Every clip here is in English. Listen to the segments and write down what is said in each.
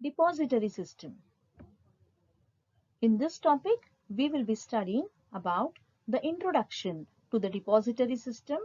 Depository system. In this topic, we will be studying about the introduction to the depository system,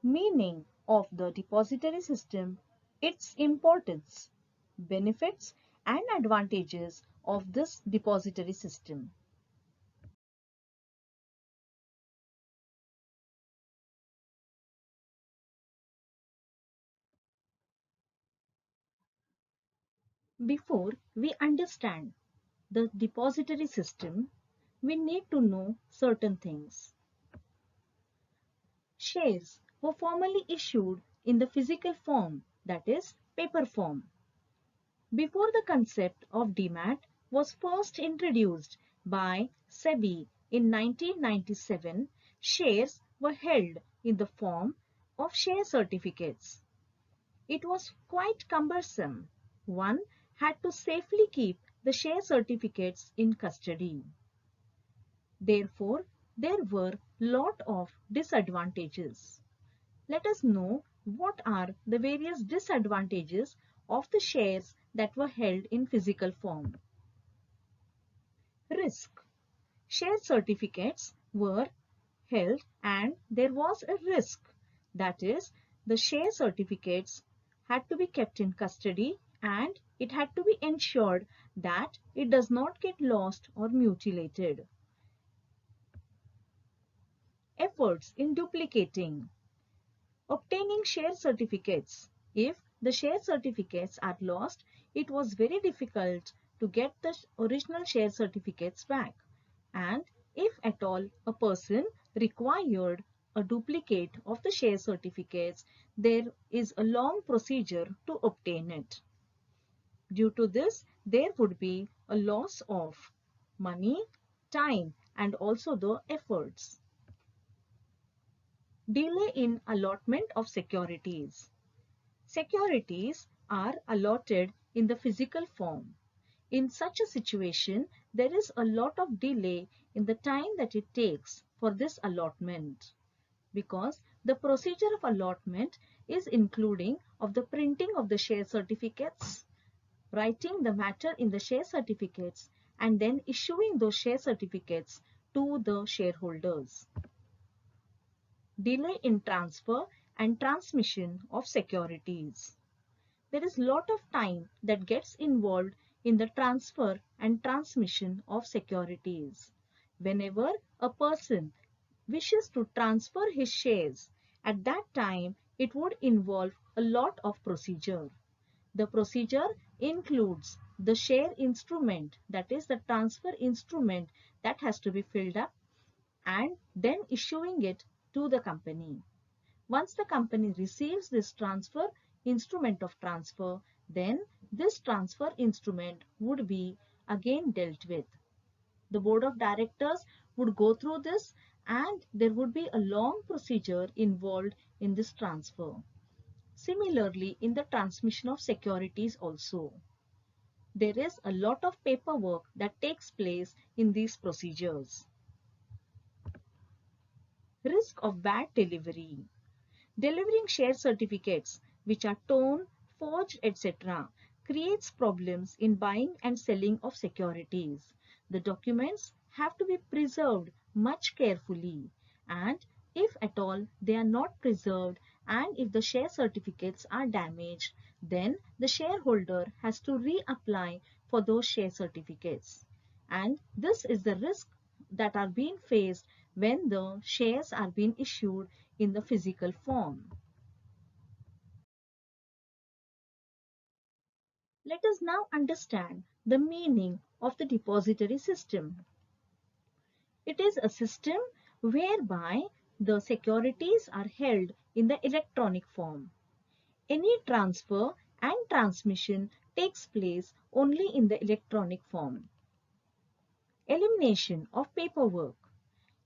meaning of the depository system, its importance, benefits and advantages of this depository system. Before we understand the depository system, we need to know certain things. Shares were formerly issued in the physical form, that is, paper form. Before the concept of demat was first introduced by SEBI in 1997, shares were held in the form of share certificates. It was quite cumbersome. One had to safely keep the share certificates in custody. Therefore, there were lot of disadvantages. Let us know what are the various disadvantages of the shares that were held in physical form. Risk. Share certificates were held and there was a risk. That is, the share certificates had to be kept in custody and it had to be ensured that it does not get lost or mutilated. Efforts in duplicating. Obtaining share certificates. If the share certificates are lost, it was very difficult to get the original share certificates back. And if at all a person required a duplicate of the share certificates, there is a long procedure to obtain it. Due to this, there would be a loss of money, time, and also the efforts. Delay in allotment of securities. Securities are allotted in the physical form. In such a situation, there is a lot of delay in the time that it takes for this allotment, because the procedure of allotment is including of the printing of the share certificates, writing the matter in the share certificates, and then issuing those share certificates to the shareholders. Delay in transfer and transmission of securities. There is a lot of time that gets involved in the transfer and transmission of securities. Whenever a person wishes to transfer his shares, at that time it would involve a lot of procedure. The procedure includes the share instrument, that is the transfer instrument that has to be filled up, and then issuing it to the company. Once the company receives this transfer instrument of transfer, then this transfer instrument would be again dealt with. The board of directors would go through this and there would be a long procedure involved in this transfer. Similarly, in the transmission of securities also, there is a lot of paperwork that takes place in these procedures. Risk of bad delivery. Delivering share certificates which are torn, forged, etc. creates problems in buying and selling of securities. The documents have to be preserved much carefully, and if at all they are not preserved and if the share certificates are damaged, then the shareholder has to reapply for those share certificates. And this is the risk that are being faced when the shares are being issued in the physical form. Let us now understand the meaning of the depository system. It is a system whereby the securities are held in the electronic form. Any transfer and transmission takes place only in the electronic form. Elimination of paperwork.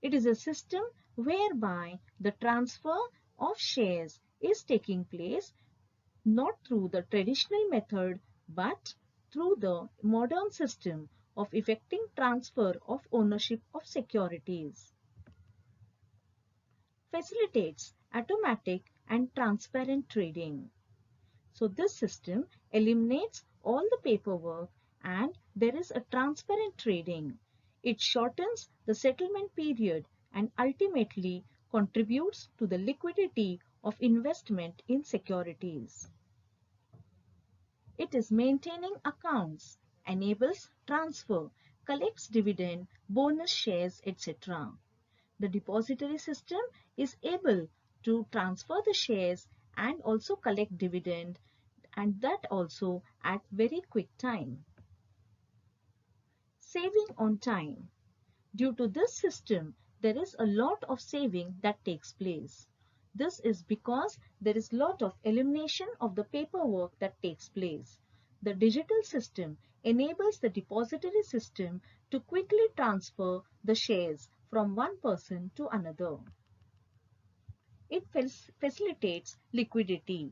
It is a system whereby the transfer of shares is taking place not through the traditional method but through the modern system of effecting transfer of ownership of securities. Facilitates automatic and transparent trading. So this system eliminates all the paperwork and there is a transparent trading. It shortens the settlement period and ultimately contributes to the liquidity of investment in securities. It is maintaining accounts, enables transfer, collects dividend, bonus shares, etc. The depository system is able to transfer the shares and also collect dividend, and that also at very quick time. Saving on time. Due to this system, there is a lot of saving that takes place. This is because there is lot of elimination of the paperwork that takes place. The digital system enables the depository system to quickly transfer the shares from one person to another. It facilitates liquidity.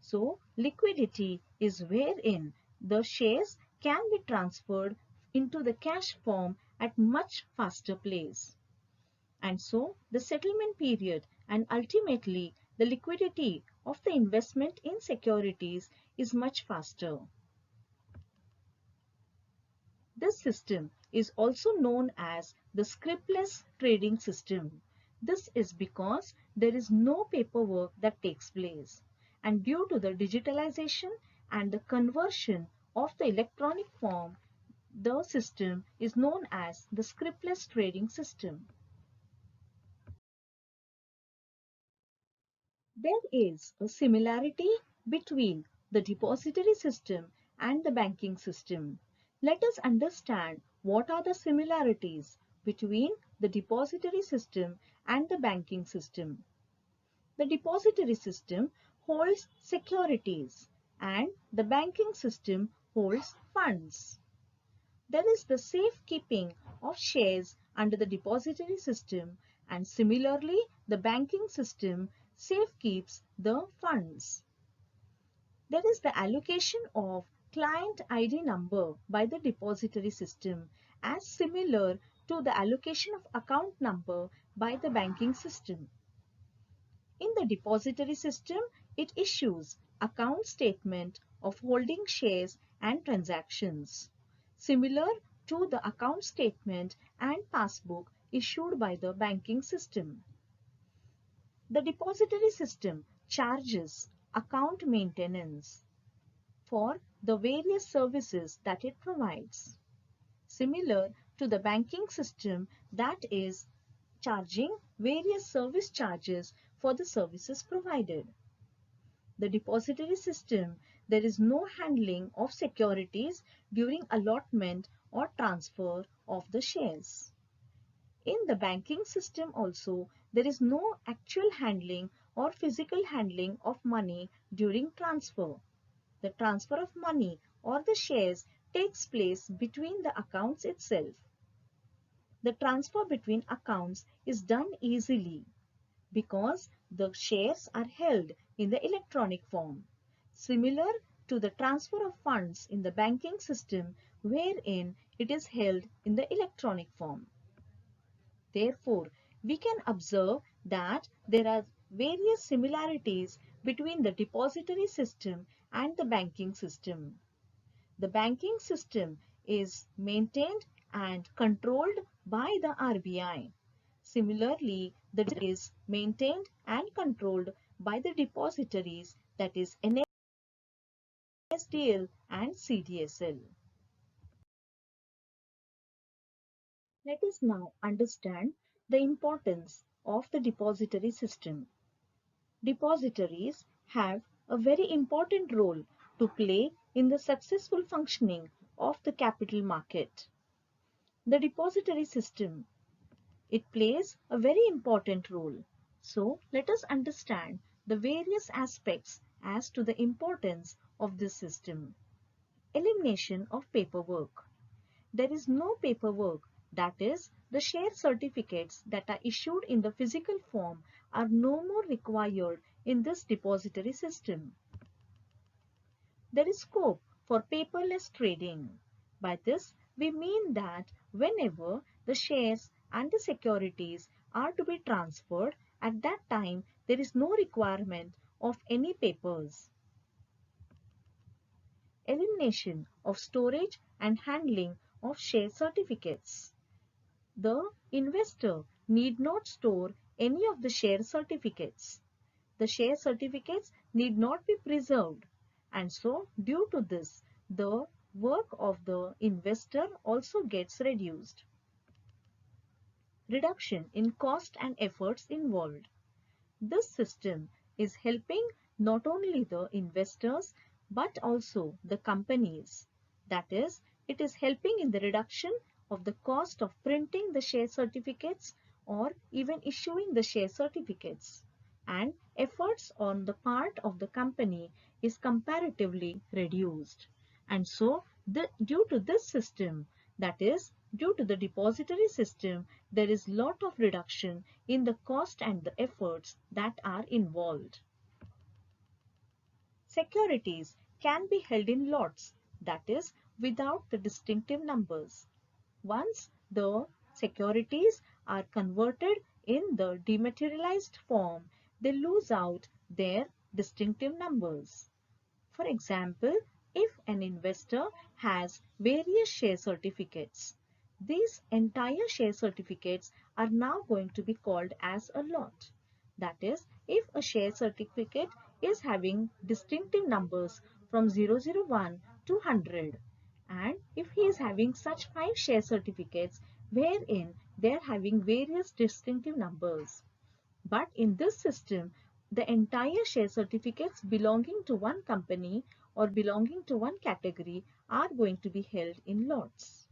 So, liquidity is wherein the shares can be transferred into the cash form at much faster pace. And so, the settlement period and ultimately the liquidity of the investment in securities is much faster. This system is also known as the scriptless trading system. This is because there is no paperwork that takes place, and due to the digitalization and the conversion of the electronic form, the system is known as the scriptless trading system. There is a similarity between the depository system and the banking system. Let us understand what are the similarities between the depository system and the banking system. The depository system holds securities and the banking system holds funds. There is the safekeeping of shares under the depository system, and similarly the banking system safekeeps the funds. There is the allocation of client ID number by the depository system as similar to the allocation of account number by the banking system. In the depository system, it issues account statement of holding shares and transactions, similar to the account statement and passbook issued by the banking system. The depository system charges account maintenance for the various services that it provides, similar to the banking system that is charging various service charges for the services provided. The depository system, there is no handling of securities during allotment or transfer of the shares. In the banking system also, there is no actual handling or physical handling of money during transfer. The transfer of money or the shares takes place between the accounts itself. The transfer between accounts is done easily because the shares are held in the electronic form, similar to the transfer of funds in the banking system wherein it is held in the electronic form. Therefore, we can observe that there are various similarities between the depository system and the banking system. The banking system is maintained and controlled by the RBI. Similarly, the is maintained and controlled by the depositories, that is NSDL and CDSL. Let us now understand the importance of the depository system. Depositories have a very important role to play in the successful functioning of the capital market. The depository system, it plays a very important role. So let us understand the various aspects as to the importance of this system. Elimination of paperwork. There is no paperwork, that is, the share certificates that are issued in the physical form are no more required in this depository system. There is scope for paperless trading. By this, we mean that whenever the shares and the securities are to be transferred, at that time there is no requirement of any papers. Elimination elimination of storage and handling of share certificates. The investor need not store any of the share certificates. The share certificates need not be preserved, and so due to this, the work of the investor also gets reduced. Reduction in cost and efforts involved. This system is helping not only the investors but also the companies. That is, it is helping in the reduction of the cost of printing the share certificates or even issuing the share certificates. And efforts on the part of the company is comparatively reduced. And so, due to this system, that is, due to the depository system, there is lot of reduction in the cost and the efforts that are involved. Securities can be held in lots, that is, without the distinctive numbers. Once the securities are converted in the dematerialized form, they lose out their distinctive numbers. For example, if an investor has various share certificates, these entire share certificates are now going to be called as a lot. That is, if a share certificate is having distinctive numbers from 001 to 100, and if he is having such 5 share certificates wherein they are having various distinctive numbers. But in this system, the entire share certificates belonging to one company or belonging to one category are going to be held in lots.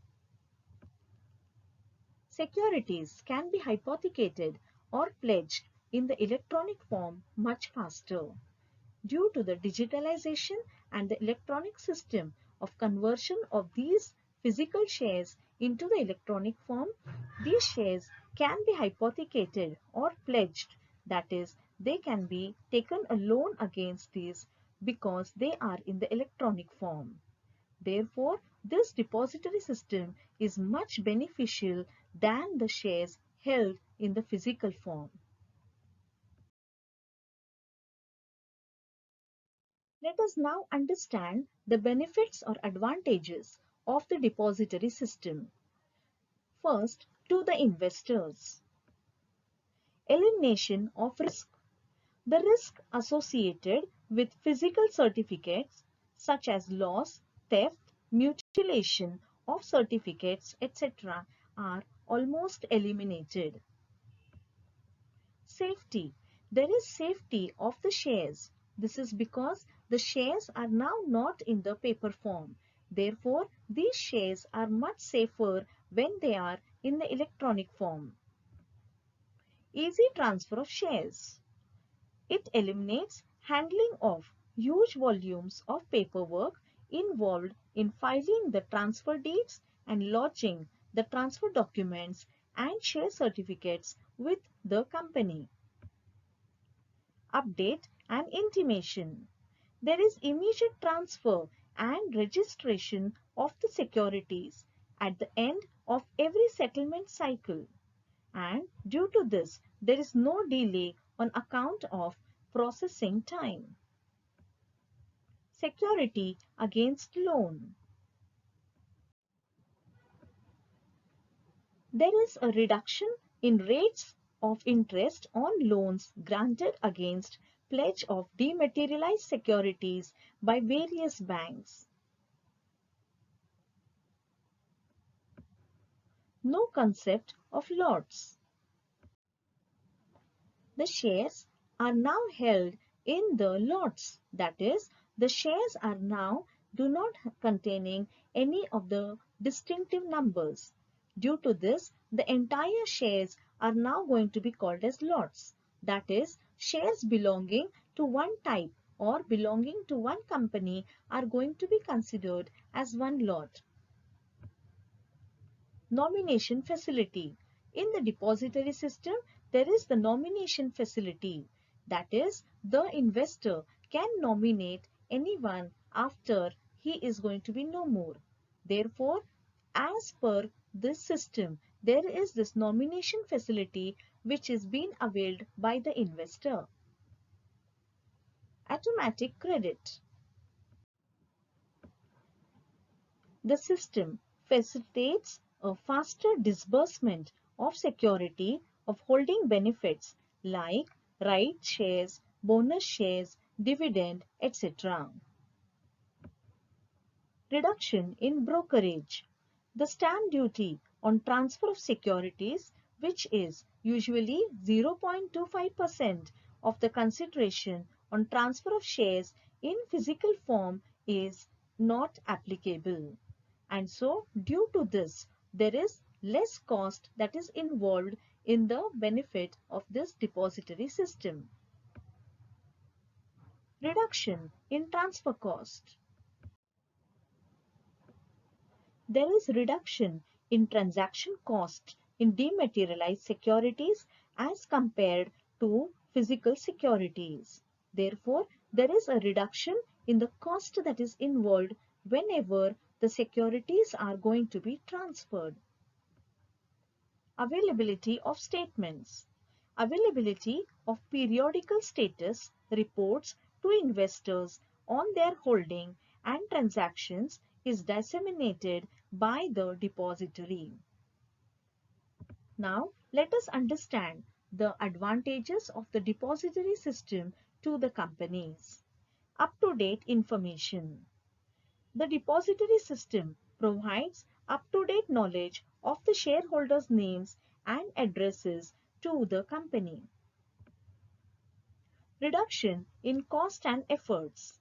Securities can be hypothecated or pledged in the electronic form much faster. Due to the digitalization and the electronic system of conversion of these physical shares into the electronic form, these shares can be hypothecated or pledged. That is, they can be taken a loan against these because they are in the electronic form. Therefore, this depository system is much beneficial than the shares held in the physical form. Let us now understand the benefits or advantages of the depository system. First, to the investors. Elimination of risk. The risk associated with physical certificates such as loss, theft, mutilation of certificates, etc. are almost eliminated. Safety. There is safety of the shares. This is because the shares are now not in the paper form. Therefore, these shares are much safer when they are in the electronic form. Easy transfer of shares. It eliminates handling of huge volumes of paperwork involved in filing the transfer deeds and lodging the transfer documents and share certificates with the company. Update and intimation. There is immediate transfer and registration of the securities at the end of every settlement cycle. And due to this, there is no delay on account of processing time. Security against loan. There is a reduction in rates of interest on loans granted against pledge of dematerialized securities by various banks. No concept of lots. The shares are now held in the lots. That is, the shares are now do not containing any of the distinctive numbers. Due to this, the entire shares are now going to be called as lots. That is, shares belonging to one type or belonging to one company are going to be considered as one lot. Nomination facility. In the depository system, there is the nomination facility. That is, the investor can nominate anyone after he is going to be no more. Therefore, as per this system, there is this nomination facility which is being availed by the investor. Automatic credit. The system facilitates a faster disbursement of security of holding benefits like right shares, bonus shares, dividend, etc. Reduction in brokerage. The stamp duty on transfer of securities, which is usually 0.25% of the consideration on transfer of shares in physical form, is not applicable. And so, due to this, there is less cost that is involved in the benefit of this depository system. Reduction in transfer cost. There is reduction in transaction cost in dematerialized securities as compared to physical securities. Therefore, there is a reduction in the cost that is involved whenever the securities are going to be transferred. Availability of statements. Availability of periodical status reports to investors on their holding and transactions is disseminated by the depository. Now, let us understand the advantages of the depository system to the companies. Up-to-date information. The depository system provides up-to-date knowledge of the shareholders' names and addresses to the company. Reduction in cost and efforts.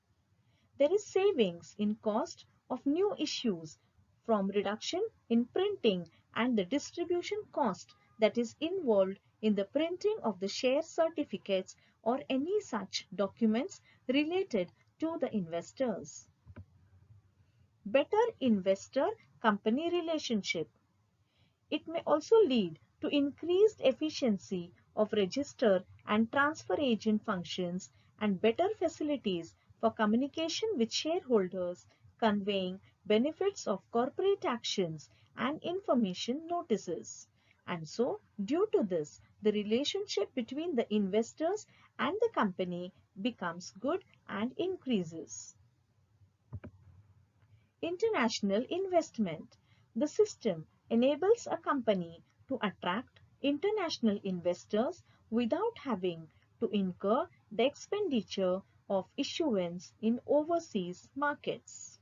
There is savings in cost of new issues from reduction in printing and the distribution cost that is involved in the printing of the share certificates or any such documents related to the investors. Better investor-company relationship. It may also lead to increased efficiency of register and transfer agent functions and better facilities for communication with shareholders, conveying benefits of corporate actions and information notices. And so, due to this, the relationship between the investors and the company becomes good and increases. International investment. The system enables a company to attract international investors without having to incur the expenditure of issuance in overseas markets.